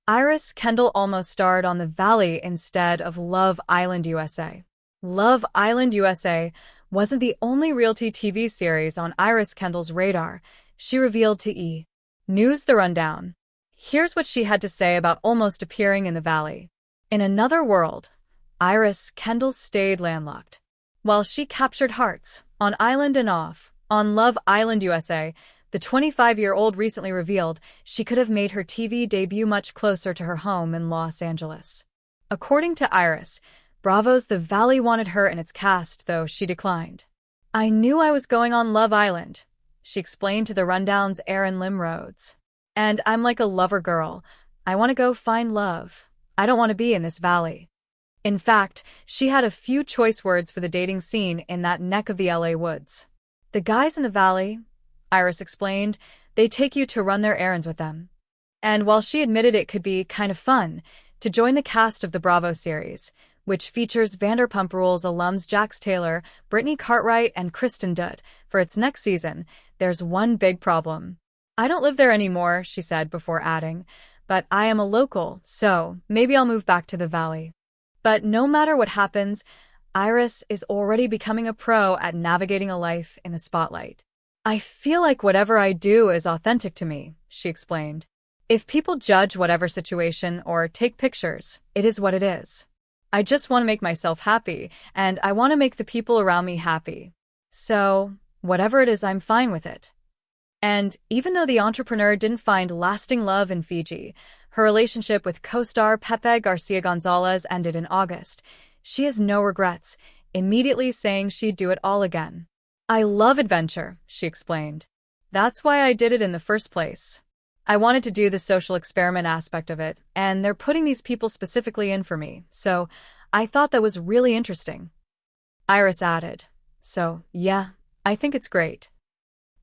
Iris Kendall almost starred on The Valley instead of Love Island USA. Love Island USA wasn't the only reality TV series on Iris Kendall's radar, she revealed to E! News the Rundown. Here's what she had to say about almost appearing in The Valley. In another world, Iris Kendall stayed landlocked. While she captured hearts, on island and off, on Love Island USA, the 25-year-old recently revealed she could have made her TV debut much closer to her home in Los Angeles. According to Iris, Bravo's The Valley wanted her in its cast, though she declined. "I knew I was going on Love Island," she explained to The Rundown's Erin Limrhodes. "And I'm like a lover girl. I want to go find love. I don't want to be in this valley." In fact, she had a few choice words for the dating scene in that neck of the LA woods. "The guys in the valley," Iris explained, "they take you to run their errands with them." And while she admitted it could be kind of fun to join the cast of the Bravo series, which features Vanderpump Rules alums Jax Taylor, Brittany Cartwright, and Kristen Dutt, for its next season, there's one big problem. "I don't live there anymore," she said before adding, "but I am a local, so maybe I'll move back to the valley." But no matter what happens, Iris is already becoming a pro at navigating a life in the spotlight. "I feel like whatever I do is authentic to me," she explained. "If people judge whatever situation or take pictures, it is what it is. I just want to make myself happy, and I want to make the people around me happy. So, whatever it is, I'm fine with it." And even though the entrepreneur didn't find lasting love in Fiji, her relationship with co-star Pepe Garcia-Gonzalez ended in August, she has no regrets, immediately saying she'd do it all again. "I love adventure," she explained. "That's why I did it in the first place. I wanted to do the social experiment aspect of it, and they're putting these people specifically in for me, so I thought that was really interesting." Iris added, "So, yeah, I think it's great."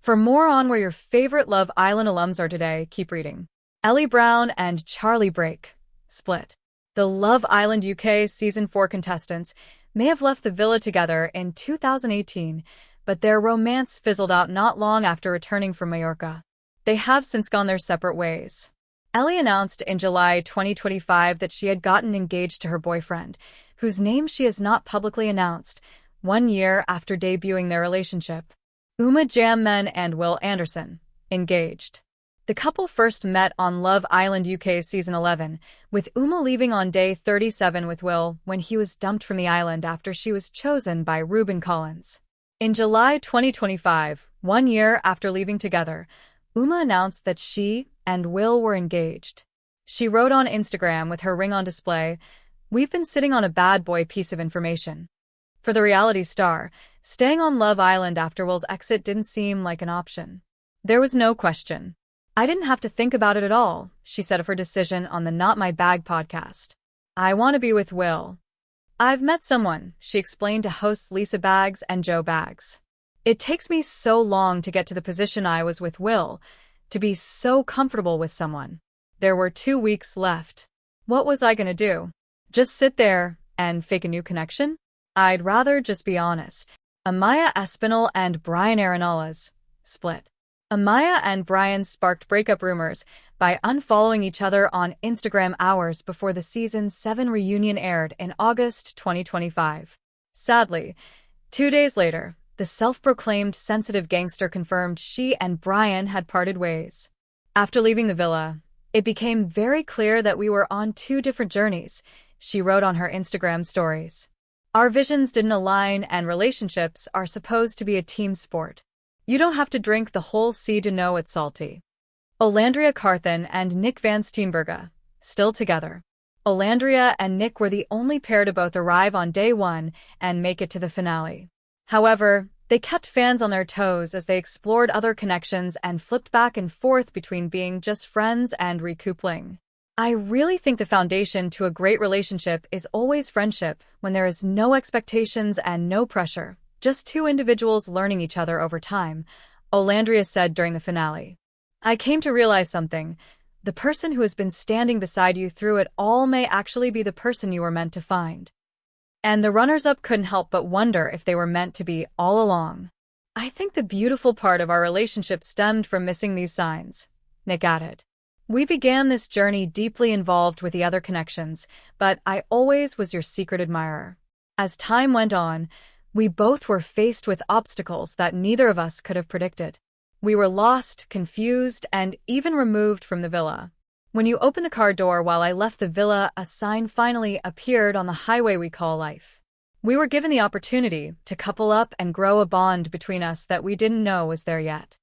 For more on where your favorite Love Island alums are today, keep reading. Ellie Brown and Charlie Brake split. The Love Island UK Season 4 contestants may have left the villa together in 2018, but their romance fizzled out not long after returning from Mallorca. They have since gone their separate ways. Ellie announced in July 2025 that she had gotten engaged to her boyfriend, whose name she has not publicly announced, 1 year after debuting their relationship. Uma Jammen and Will Anderson, engaged. The couple first met on Love Island UK Season 11, with Uma leaving on day 37 with Will when he was dumped from the island after she was chosen by Ruben Collins. In July 2025, 1 year after leaving together, Uma announced that she and Will were engaged. She wrote on Instagram with her ring on display, "We've been sitting on a bad boy piece of information." For the reality star, staying on Love Island after Will's exit didn't seem like an option. "There was no question. I didn't have to think about it at all," she said of her decision on the Not My Bag podcast. "I want to be with Will. I've met someone," she explained to hosts Lisa Baggs and Joe Baggs. "It takes me so long to get to the position I was with Will, to be so comfortable with someone. There were 2 weeks left. What was I going to do? Just sit there and fake a new connection? I'd rather just be honest." Amaya Espinal and Brian Arenales split. Amaya and Brian sparked breakup rumors by unfollowing each other on Instagram hours before the Season 7 reunion aired in August 2025. Sadly, 2 days later, the self-proclaimed sensitive gangster confirmed she and Brian had parted ways. "After leaving the villa, it became very clear that we were on 2 different journeys," she wrote on her Instagram stories. "Our visions didn't align, and relationships are supposed to be a team sport. You don't have to drink the whole sea to know it's salty." Olandria Carthan and Nick Van Steenberga, still together. Olandria and Nick were the only pair to both arrive on day 1 and make it to the finale. However, they kept fans on their toes as they explored other connections and flipped back and forth between being just friends and recoupling. "I really think the foundation to a great relationship is always friendship, when there is no expectations and no pressure, just 2 individuals learning each other over time," Olandria said during the finale. "I came to realize something. The person who has been standing beside you through it all may actually be the person you were meant to find. And the runners-up couldn't help but wonder if they were meant to be all along. I think the beautiful part of our relationship stemmed from missing these signs," Nick added. We began this journey deeply involved with the other connections, but I always was your secret admirer. As time went on, we both were faced with obstacles that neither of us could have predicted. We were lost, confused, and even removed from the villa. When you opened the car door while I left the villa, a sign finally appeared on the highway we call life. We were given the opportunity to couple up and grow a bond between us that we didn't know was there yet.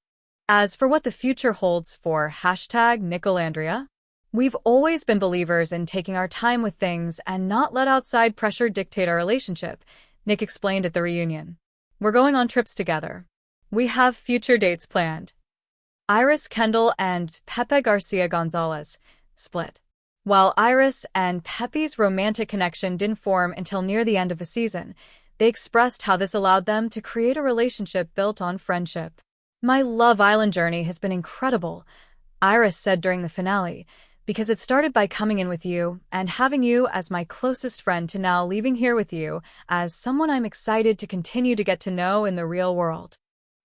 As for what the future holds for #Nicolandria, we've always been believers in taking our time with things and not let outside pressure dictate our relationship, Nick explained at the reunion. We're going on trips together. We have future dates planned. Iris Kendall and Pepe Garcia Gonzalez split. While Iris and Pepe's romantic connection didn't form until near the end of the season, they expressed how this allowed them to create a relationship built on friendship. My Love Island journey has been incredible, Iris said during the finale, because it started by coming in with you and having you as my closest friend to now leaving here with you as someone I'm excited to continue to get to know in the real world.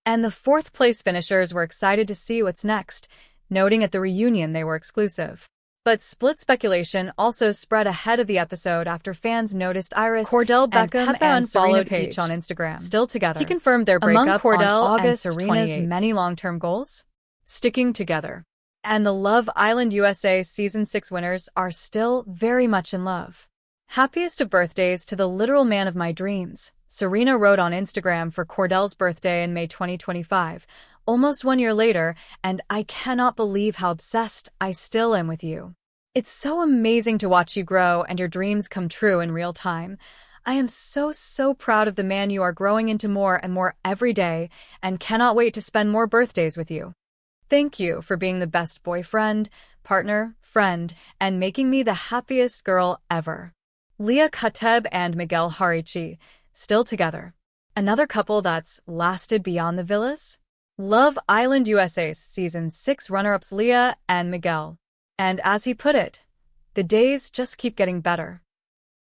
And the fourth-place finishers were excited to see what's next, noting at the reunion they were exclusive. But split speculation also spread ahead of the episode after fans noticed Iris Cordell Beckham and Pepe and unfollowed Serena each on Page. Instagram. Still together. He confirmed their breakup Among Cordell on August and Serena's 28th. many long-term goals, sticking together. And the Love Island USA Season 6 winners are still very much in love. Happiest of birthdays to the literal man of my dreams, Serena wrote on Instagram for Cordell's birthday in May 2025, almost 1 year later, and I cannot believe how obsessed I still am with you. It's so amazing to watch you grow and your dreams come true in real time. I am so proud of the man you are growing into more and more every day, and cannot wait to spend more birthdays with you. Thank you for being the best boyfriend, partner, friend, and making me the happiest girl ever. Leah Kateb and Miguel Harichi, still together. Another couple that's lasted beyond the villas? Love Island USA Season 6 runner-ups Leah and Miguel. And as he put it, the days just keep getting better.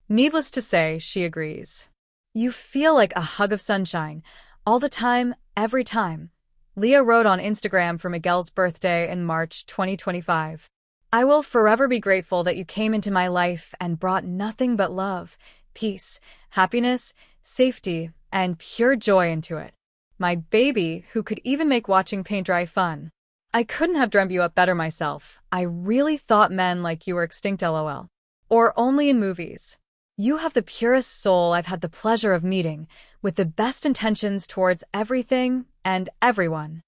Needless to say, she agrees. You feel like a hug of sunshine, all the time, every time. Leah wrote on Instagram for Miguel's birthday in March 2025. I will forever be grateful that you came into my life and brought nothing but love, peace, happiness, safety, and pure joy into it. My baby, who could even make watching paint dry fun. I couldn't have dreamt you up better myself. I really thought men like you were extinct, lol. Or only in movies. You have the purest soul I've had the pleasure of meeting, with the best intentions towards everything and everyone.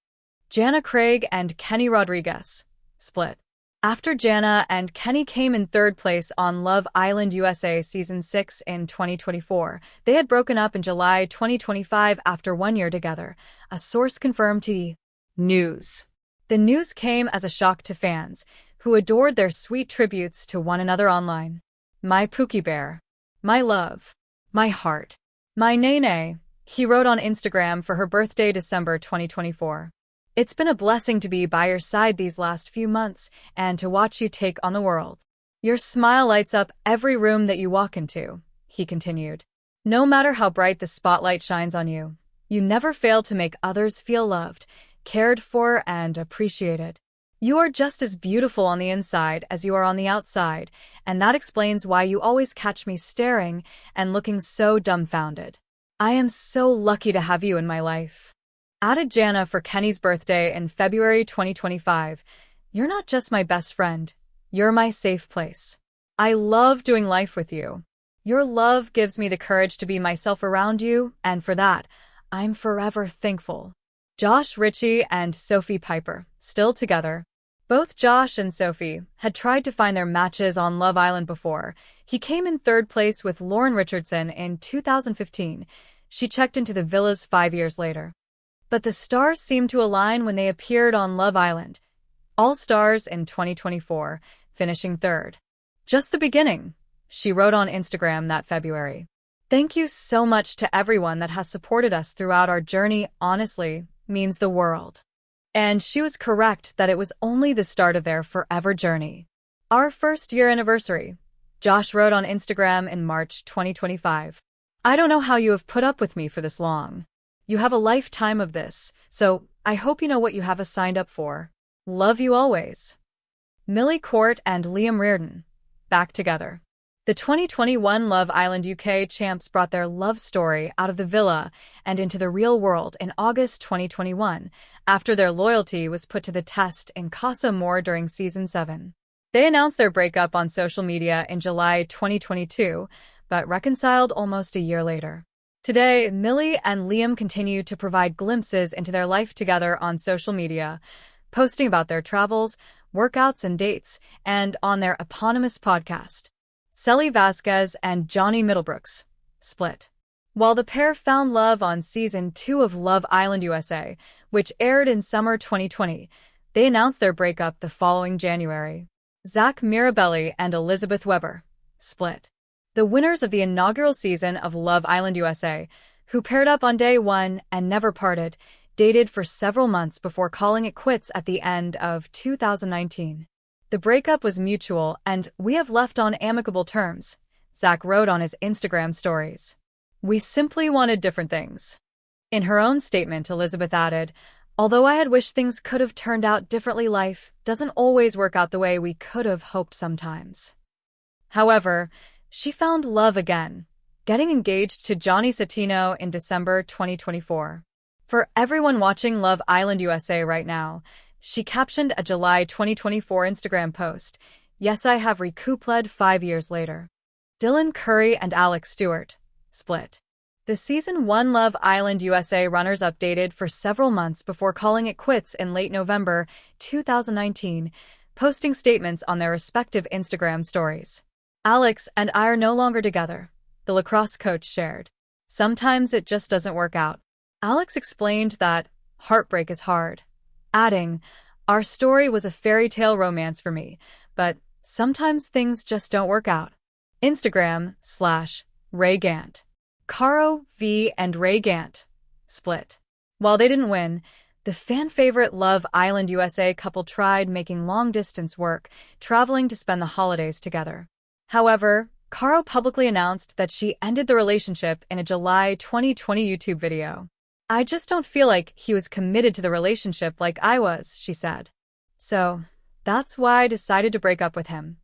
Jana Craig and Kenny Rodriguez split. After Jana and Kenny came in third place on Love Island USA Season 6 in 2024, they had broken up in July 2025 after 1 year together, a source confirmed to E! News. The news came as a shock to fans, who adored their sweet tributes to one another online. My Pookie Bear. My love. My heart. My Nene, he wrote on Instagram for her birthday December 2024. It's been a blessing to be by your side these last few months and to watch you take on the world. Your smile lights up every room that you walk into, he continued. No matter how bright the spotlight shines on you, you never fail to make others feel loved, cared for, and appreciated. You are just as beautiful on the inside as you are on the outside, and that explains why you always catch me staring and looking so dumbfounded. I am so lucky to have you in my life. Added Jana for Kenny's birthday in February 2025. You're not just my best friend. You're my safe place. I love doing life with you. Your love gives me the courage to be myself around you, and for that, I'm forever thankful. Josh Ritchie and Sophie Piper, still together. Both Josh and Sophie had tried to find their matches on Love Island before. He came in third place with Lauren Richardson in 2015. She checked into the villas 5 years later. But the stars seemed to align when they appeared on Love Island. All stars in 2024, finishing third. Just the beginning, she wrote on Instagram that February. Thank you so much to everyone that has supported us throughout our journey. Honestly, means the world. And she was correct that it was only the start of their forever journey. Our first year anniversary, Josh wrote on Instagram in March 2025. I don't know how you have put up with me for this long. You have a lifetime of this, so I hope you know what you have us signed up for. Love you always. Millie Court and Liam Reardon, back together. The 2021 Love Island UK champs brought their love story out of the villa and into the real world in August 2021, after their loyalty was put to the test in Casa Amor during Season 7. They announced their breakup on social media in July 2022, but reconciled almost a year later. Today, Millie and Liam continue to provide glimpses into their life together on social media, posting about their travels, workouts, and dates, and on their eponymous podcast. Sally Vasquez and Johnny Middlebrooks split. While the pair found love on Season 2 of Love Island USA, which aired in summer 2020, they announced their breakup the following January. Zach Mirabelli and Elizabeth Weber split. The winners of the inaugural season of Love Island USA, who paired up on day one and never parted, dated for several months before calling it quits at the end of 2019. The breakup was mutual and we have left on amicable terms, Zach wrote on his Instagram stories. We simply wanted different things. In her own statement, Elizabeth added, although I had wished things could have turned out differently, life doesn't always work out the way we could have hoped sometimes. However, she found love again, getting engaged to Johnny Satino in December 2024. For everyone watching Love Island USA right now, she captioned a July 2024 Instagram post, "Yes, I have recouped 5 years later." Dylan Curry and Alex Stewart split. The Season 1 Love Island USA runners updated for several months before calling it quits in late November 2019, posting statements on their respective Instagram stories. Alex and I are no longer together, the lacrosse coach shared. Sometimes it just doesn't work out. Alex explained that heartbreak is hard, adding, our story was a fairy tale romance for me, but sometimes things just don't work out. Instagram/Ray Gant. Caro V and Ray Gant split. While they didn't win, the fan-favorite Love Island USA couple tried making long-distance work, traveling to spend the holidays together. However, Caro publicly announced that she ended the relationship in a July 2020 YouTube video. I just don't feel like he was committed to the relationship like I was, she said. So, that's why I decided to break up with him.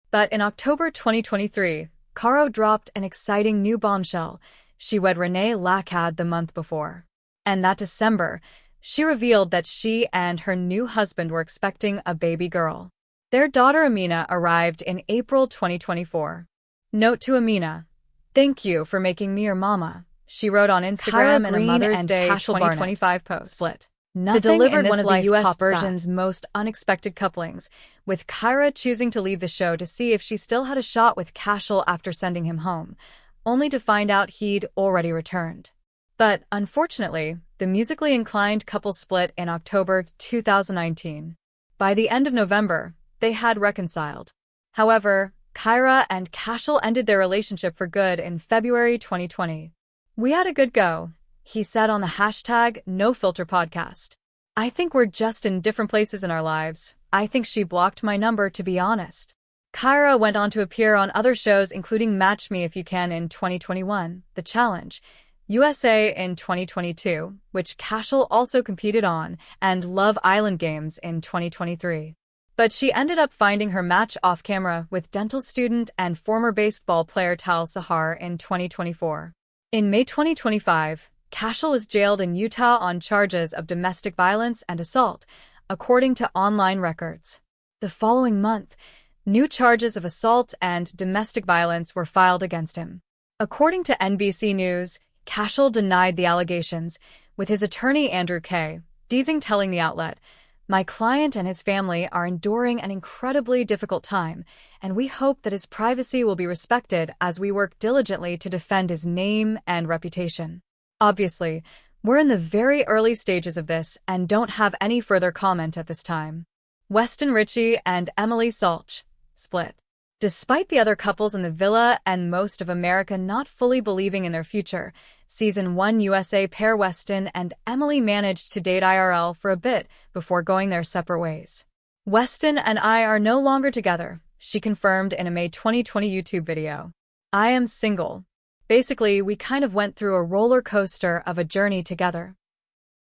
But in October 2023, Caro dropped an exciting new bombshell. She wed Renee Lacad the month before. And that December, she revealed that she and her new husband were expecting a baby girl. Their daughter Amina arrived in April 2024. Note to Amina, thank you for making me your mama, she wrote on Instagram in a Mother's Day 2025 post. Split. They delivered one of the U.S. version's most unexpected couplings, with Kyra choosing to leave the show to see if she still had a shot with Cashel after sending him home, only to find out he'd already returned. But, unfortunately, the musically inclined couple split in October 2019. By the end of November, they had reconciled. However, Kyra and Cashel ended their relationship for good in February 2020. We had a good go, he said on the #NoFilterPodcast. I think we're just in different places in our lives. I think she blocked my number, to be honest. Kyra went on to appear on other shows including Match Me If You Can in 2021, The Challenge, USA in 2022, which Cashel also competed on, and Love Island Games in 2023. But she ended up finding her match off-camera with dental student and former baseball player Tal Sahar in 2024. In May 2025, Cashel was jailed in Utah on charges of domestic violence and assault, according to online records. The following month, new charges of assault and domestic violence were filed against him. According to NBC News, Cashel denied the allegations, with his attorney Andrew K. Deasing telling the outlet, "My client and his family are enduring an incredibly difficult time, and we hope that his privacy will be respected as we work diligently to defend his name and reputation." Obviously, we're in the very early stages of this and don't have any further comment at this time. Weston Ritchie and Emily Salch split. Despite the other couples in the villa and most of America not fully believing in their future, Season 1 USA pair Weston and Emily managed to date IRL for a bit before going their separate ways. "Weston and I are no longer together," she confirmed in a May 2020 YouTube video. "I am single. Basically, we kind of went through a roller coaster of a journey together.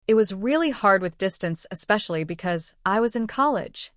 It was really hard with distance, especially because I was in college."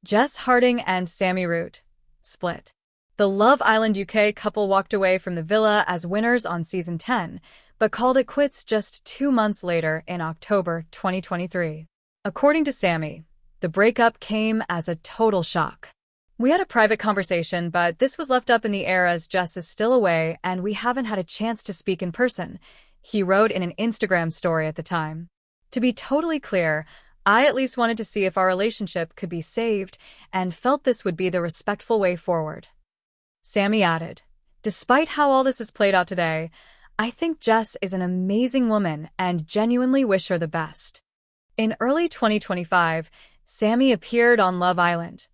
Jess Harding and Sammy Root split. The Love Island UK couple walked away from the villa as winners on season 10, but called it quits just 2 months later in October 2023. According to Sammy, the breakup came as a total shock. "We had a private conversation, but this was left up in the air as Jess is still away and we haven't had a chance to speak in person," he wrote in an Instagram story at the time. "To be totally clear, I at least wanted to see if our relationship could be saved and felt this would be the respectful way forward." Sammy added, "Despite how all this has played out today, I think Jess is an amazing woman and genuinely wish her the best." In early 2025, Sammy appeared on Love Island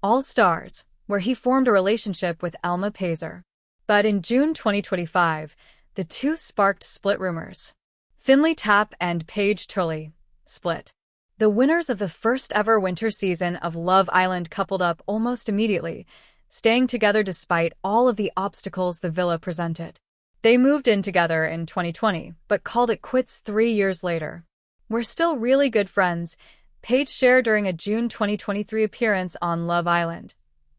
All Stars, where he formed a relationship with Elma Pazer. But in June 2025, the two sparked split rumors. Finley Tapp and Paige Tully split. The winners of the first ever winter season of Love Island coupled up almost immediately, staying together despite all of the obstacles the villa presented. They moved in together in 2020, but called it quits 3 years later. "We're still really good friends," Paige shared during a June 2023 appearance on Love Island.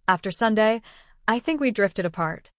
"After Sunday, I think we drifted apart."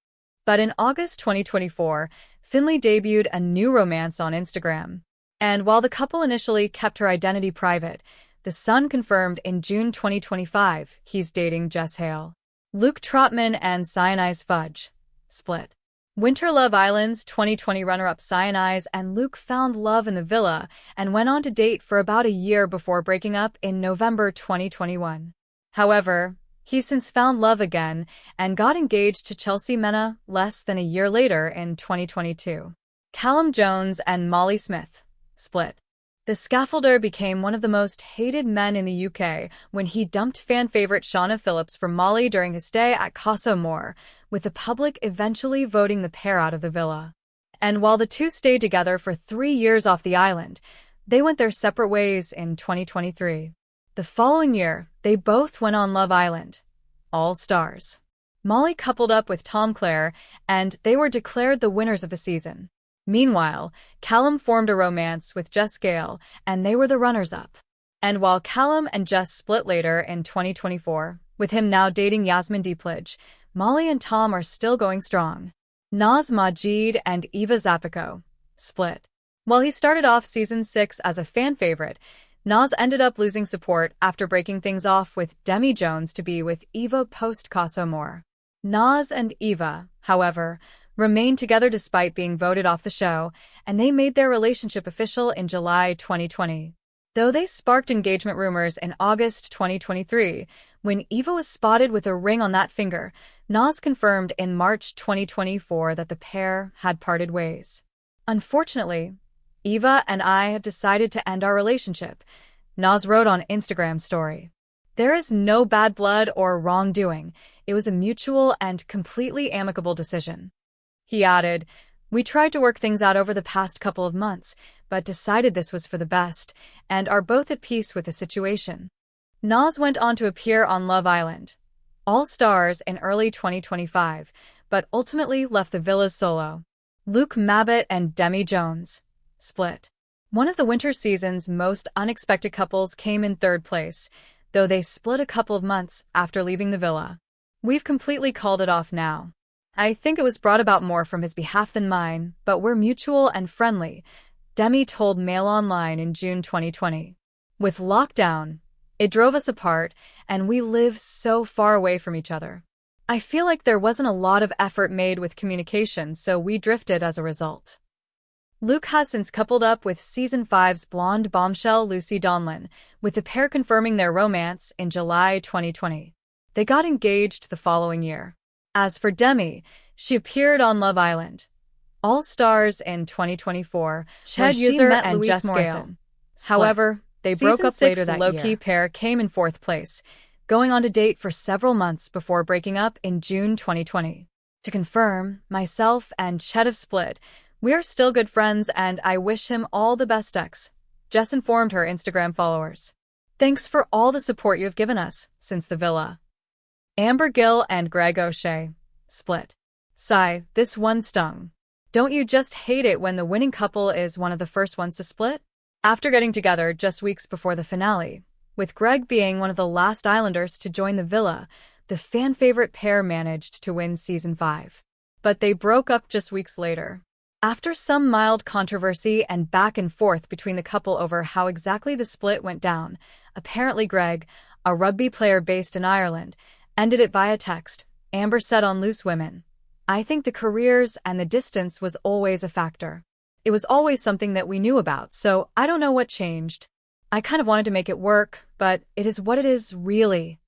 But in August 2024, Finley debuted a new romance on Instagram. And while the couple initially kept her identity private, The Sun confirmed in June 2025 he's dating Jess Hale. Luke Trotman and Cyanise Fudge split. Winter Love Island's 2020 runner-up Cyanise and Luke found love in the villa and went on to date for about a year before breaking up in November 2021. However, he's since found love again and got engaged to Chelsea Mena less than a year later in 2022. Callum Jones and Molly Smith split. The scaffolder became one of the most hated men in the UK when he dumped fan favorite Shauna Phillips for Molly during his stay at Casa Amor, with the public eventually voting the pair out of the villa. And while the two stayed together for 3 years off the island, they went their separate ways in 2023. The following year, they both went on Love Island All Stars. Molly coupled up with Tom Clare, and they were declared the winners of the season. Meanwhile, Callum formed a romance with Jess Gale, and they were the runners-up. And while Callum and Jess split later in 2024, with him now dating Yasmin Depledge, Molly and Tom are still going strong. Naz Majid and Eva Zapico split. While he started off season 6 as a fan favorite, Naz ended up losing support after breaking things off with Demi Jones to be with Eva post-Casa Amor. Naz and Eva, however, remained together despite being voted off the show, and they made their relationship official in July 2020. Though they sparked engagement rumors in August 2023, when Eva was spotted with a ring on that finger, Naz confirmed in March 2024 that the pair had parted ways. "Unfortunately, Eva and I have decided to end our relationship," Naz wrote on Instagram story. "There is no bad blood or wrongdoing. It was a mutual and completely amicable decision." He added, "We tried to work things out over the past couple of months, but decided this was for the best, and are both at peace with the situation." Naz went on to appear on Love Island All Stars in early 2025, but ultimately left the villas solo. Luke Mabbitt and Demi Jones split. One of the winter season's most unexpected couples came in third place, though they split a couple of months after leaving the villa. "We've completely called it off now. I think it was brought about more from his behalf than mine, but we're mutual and friendly," Demi told Mail Online in June 2020. "With lockdown, it drove us apart, and we live so far away from each other. I feel like there wasn't a lot of effort made with communication, so we drifted as a result." Luke has since coupled up with Season 5's blonde bombshell Lucy Donlan, with the pair confirming their romance in July 2020. They got engaged the following year. As for Demi, she appeared on Love Island All Stars in 2024, Ched User and Jess Morrison. However, they broke up later that year. The low-key pair came in 4th place, going on to date for several months before breaking up in June 2020. "To confirm, myself and Ched have split. We are still good friends and I wish him all the best, X," Jess informed her Instagram followers. "Thanks for all the support you have given us since the villa." Amber Gill and Greg O'Shea split. "Sigh, this one stung. Don't you just hate it when the winning couple is one of the first ones to split?" After getting together just weeks before the finale, With Greg being one of the last Islanders to join the villa, the fan-favorite pair managed to win Season 5. But they broke up just weeks later. After some mild controversy and back and forth between the couple over how exactly the split went down, apparently Greg, a rugby player based in Ireland, ended it via text. Amber said on Loose Women, "I think the careers and the distance was always a factor. It was always something that we knew about, so I don't know what changed. I kind of wanted to make it work, but it is what it is, really."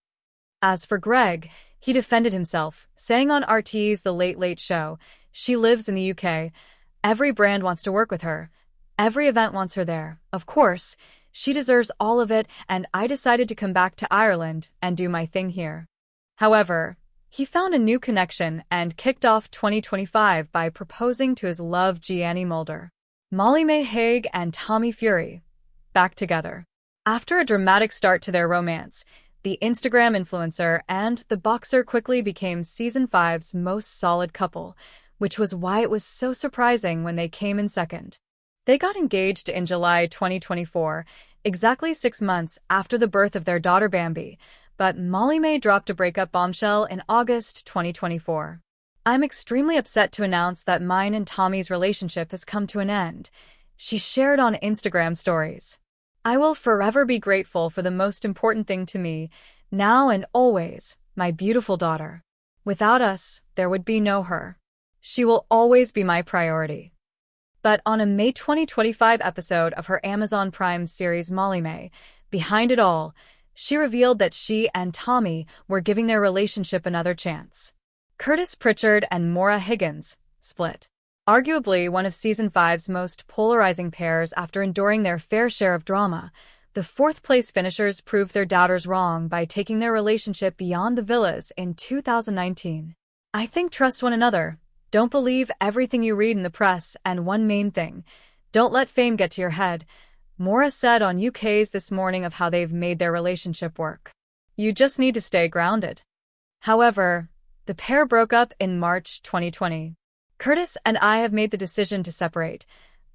As for Greg, he defended himself, saying on RT's The Late Late Show, "She lives in the UK. Every brand wants to work with her. Every event wants her there. Of course, she deserves all of it, and I decided to come back to Ireland and do my thing here." However, he found a new connection and kicked off 2025 by proposing to his love Gianni Mulder. Molly-Mae Hague and Tommy Fury, back together. After a dramatic start to their romance, the Instagram influencer and the boxer quickly became Season 5's most solid couple, which was why it was so surprising when they came in second. They got engaged in July 2024, exactly 6 months after the birth of their daughter Bambi, but Molly-Mae dropped a breakup bombshell in August 2024. "I'm extremely upset to announce that mine and Tommy's relationship has come to an end," she shared on Instagram stories. "I will forever be grateful for the most important thing to me, now and always, my beautiful daughter. Without us, there would be no her. She will always be my priority." But on a May 2025 episode of her Amazon Prime series Molly-Mae, Behind It All, she revealed that she and Tommy were giving their relationship another chance. Curtis Pritchard and Maura Higgins split. Arguably one of Season 5's most polarizing pairs after enduring their fair share of drama, the fourth-place finishers proved their doubters wrong by taking their relationship beyond the villas in 2019. "I think trust one another. Don't believe everything you read in the press, and one main thing, don't let fame get to your head," Maura said on UK's This Morning of how they've made their relationship work. "You just need to stay grounded." However, the pair broke up in March 2020. "Curtis and I have made the decision to separate,"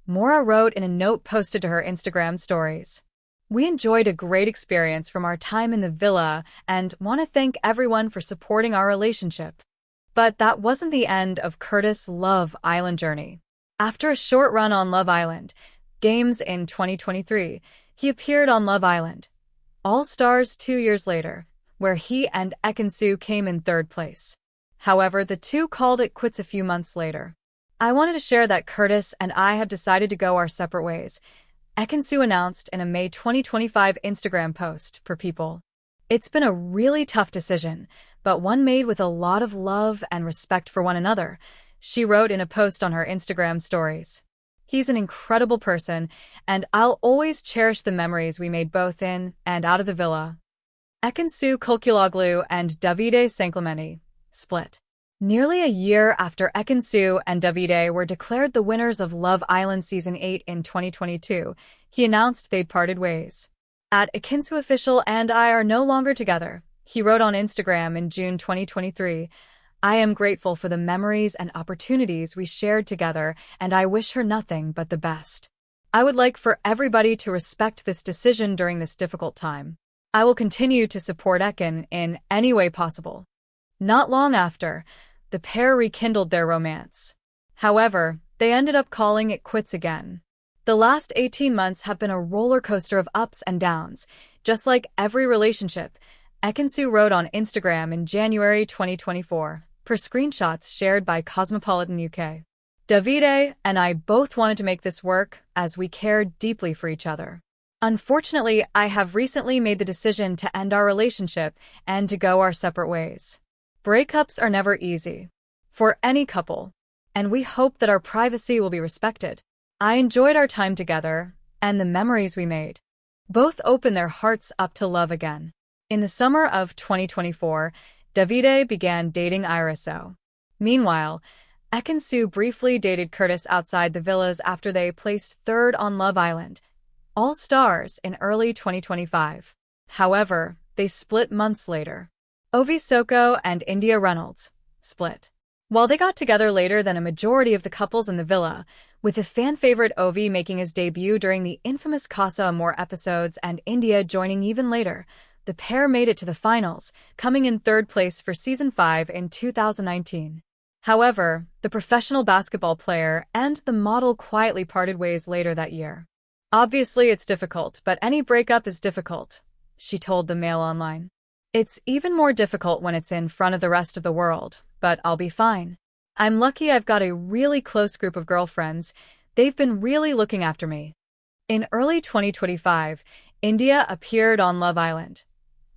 Maura wrote in a note posted to her Instagram stories. "We enjoyed a great experience from our time in the villa and want to thank everyone for supporting our relationship." But that wasn't the end of Curtis' Love Island journey. After a short run on Love Island Games in 2023, he appeared on Love Island All Stars 2 years later, where he and Ekin-Su came in third place. However, the two called it quits a few months later. "I wanted to share that Curtis and I have decided to go our separate ways," Ekin-Su announced in a May 2025 Instagram post for People. "It's been a really tough decision, but one made with a lot of love and respect for one another," she wrote in a post on her Instagram stories. "He's an incredible person, and I'll always cherish the memories we made both in and out of the villa." Ekin-Su Kulkuloglu and Davide Sanclemente split. Nearly a year after Ekin-Su and Davide were declared the winners of Love Island Season 8 in 2022, he announced they'd parted ways. "Ekin-Su official and I are no longer together," he wrote on Instagram in June 2023. "I am grateful for the memories and opportunities we shared together, and I wish her nothing but the best. I would like for everybody to respect this decision during this difficult time. I will continue to support Ekin in any way possible." Not long after, the pair rekindled their romance. However, they ended up calling it quits again. "The last 18 months have been a roller coaster of ups and downs, just like every relationship," Ekin-Su wrote on Instagram in January 2024, per screenshots shared by Cosmopolitan UK. "Davide and I both wanted to make this work as we cared deeply for each other. Unfortunately, I have recently made the decision to end our relationship and to go our separate ways. Breakups are never easy for any couple, and we hope that our privacy will be respected. I enjoyed our time together and the memories we made." Both opened their hearts up to love again. In the summer of 2024, Davide began dating Iriso. Meanwhile, Ekin-Su briefly dated Curtis outside the villas after they placed third on Love Island All Stars in early 2025. However, they split months later. Ovi Soko and India Reynolds split. While they got together later than a majority of the couples in the villa, With the fan-favorite Ovi making his debut during the infamous Casa Amor episodes and India joining even later, the pair made it to the finals, coming in third place for Season 5 in 2019. However, the professional basketball player and the model quietly parted ways later that year. "Obviously, it's difficult, but any breakup is difficult," she told the Mail Online. "It's even more difficult when it's in front of the rest of the world, but I'll be fine. I'm lucky I've got a really close group of girlfriends. They've been really looking after me." In early 2025, India appeared on Love Island.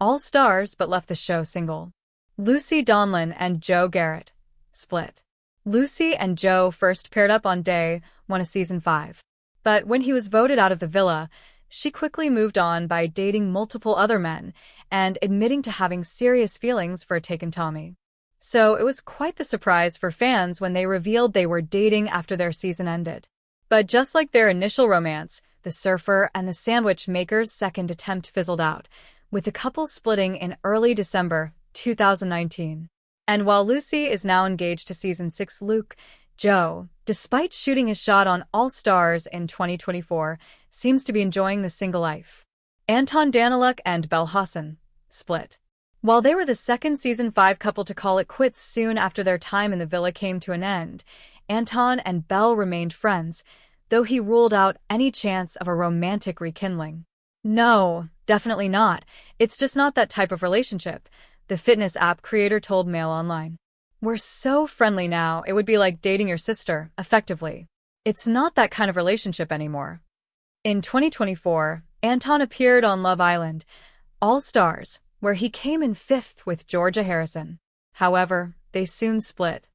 All stars but left the show single. Lucy Donlan and Joe Garrett split. Lucy and Joe first paired up on day 1 of Season 5. But when he was voted out of the villa, she quickly moved on by dating multiple other men and admitting to having serious feelings for Taken Tommy. So it was quite the surprise for fans when they revealed they were dating after their season ended. But just like their initial romance, the surfer and the sandwich maker's second attempt fizzled out, with the couple splitting in early December 2019. And while Lucy is now engaged to Season 6 Luke, Joe, despite shooting his shot on All Stars in 2024, seems to be enjoying the single life. Anton Daniluk and Belle Hassan split. While they were the second Season 5 couple to call it quits soon after their time in the villa came to an end, Anton and Belle remained friends, though he ruled out any chance of a romantic rekindling. "No, definitely not. It's just not that type of relationship," the fitness app creator told Mail Online. "We're so friendly now, it would be like dating your sister, effectively. It's not that kind of relationship anymore." In 2024, Anton appeared on Love Island, All Stars, where he came in fifth with Georgia Harrison. However, they soon split.